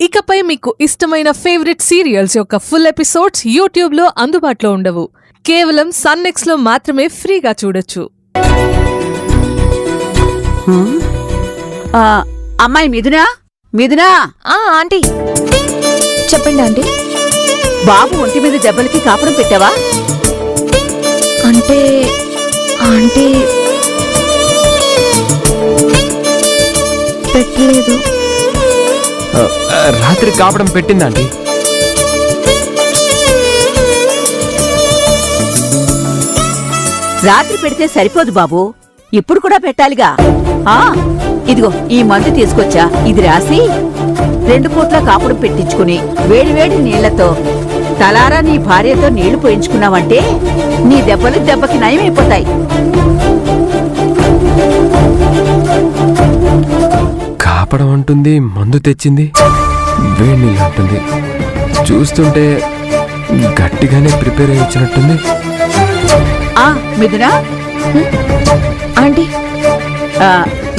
ఇకపై మీకు ఇష్టమైన ఫేవరెట్ సీరియల్స్ యొక్క ఫుల్ ఎపిసోడ్స్ యూట్యూబ్లో అందుబాటులో ఉండవు. కేవలం సన్నెక్స్లో మాత్రమే ఫ్రీగా చూడొచ్చు. అమ్మాయి మిథునా, మిథునా. ఆంటీ చెప్పండి ఆంటీ. బాబు ఒంటి మీద దెబ్బలకి కాపురం పెట్టావా? అంటే ఆంటీ పెట్టలేదు. రాత్రి కాపడం పెట్టిందండి. రాత్రి పెడితే సరిపోదు బాబు, ఇప్పుడు కూడా పెట్టాలిగా. ఇదిగో ఈ మందు తీసుకొచ్చా, ఇది రాసి 2 పూట్ల కాపుడు పెట్టించుకుని వేడివేడి నీళ్లతో తలారా నీ భార్యతో నీళ్లు పోయించుకున్నావంటే నీ దెబ్బలు దెబ్బకి నయమైపోతాయి. కాపడం అంటుంది, మందు తెచ్చింది, వేడి నీళ్ళు అంటుంది. చూస్తుంటే గట్టిగానే ప్రిపేర్ అయ్యి వచ్చినట్టుంది. మిథునా ఆంటీ,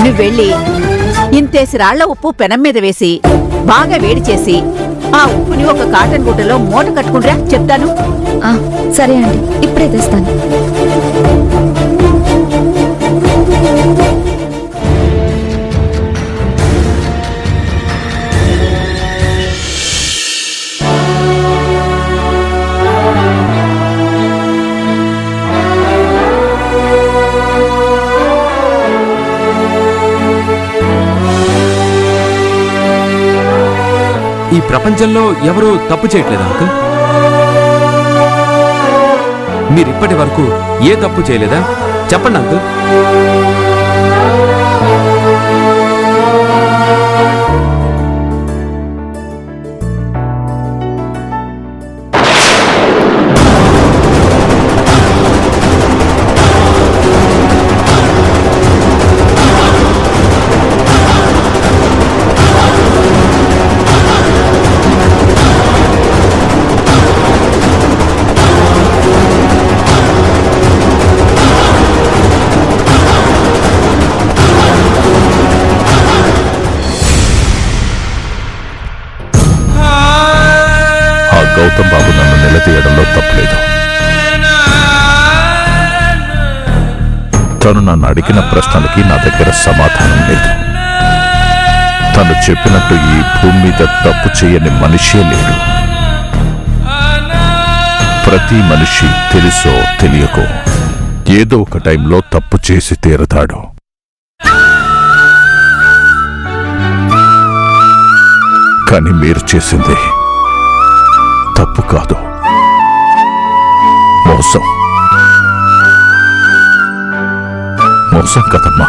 నువ్వెళ్ళి ఇంతేసి రాళ్ల ఉప్పు పెనం మీద వేసి బాగా వేడి చేసి ఆ ఉప్పుని ఒక కాటన్ గుడ్డలో మూట కట్టుకుంటా, చెప్తాను. సరే ఆంటీ, ఇప్పుడే తెస్తాను. ఈ ప్రపంచంలో ఎవరూ తప్పు చేయట్లేదు అంకుల్. మీరిప్పటి వరకు ఏ తప్పు చేయలేదా? చెప్పండి అంకుల్. గౌతమ్ బాబు నన్ను నిలదీయడంలో తప్పులేదు. తను నన్ను అడిగిన ప్రశ్నలకి నా దగ్గర సమాధానం లేదు. తను చెప్పినట్టు ఈ భూమి మీద తప్పు చేయని మనిషే లేడు. ప్రతి మనిషి తెలుసో తెలియకో ఏదో ఒక టైంలో తప్పు చేసి తీరతాడు. కానీ మీరు చేసింది తప్పు కాదు, మోసం. మోసం కదమ్మా.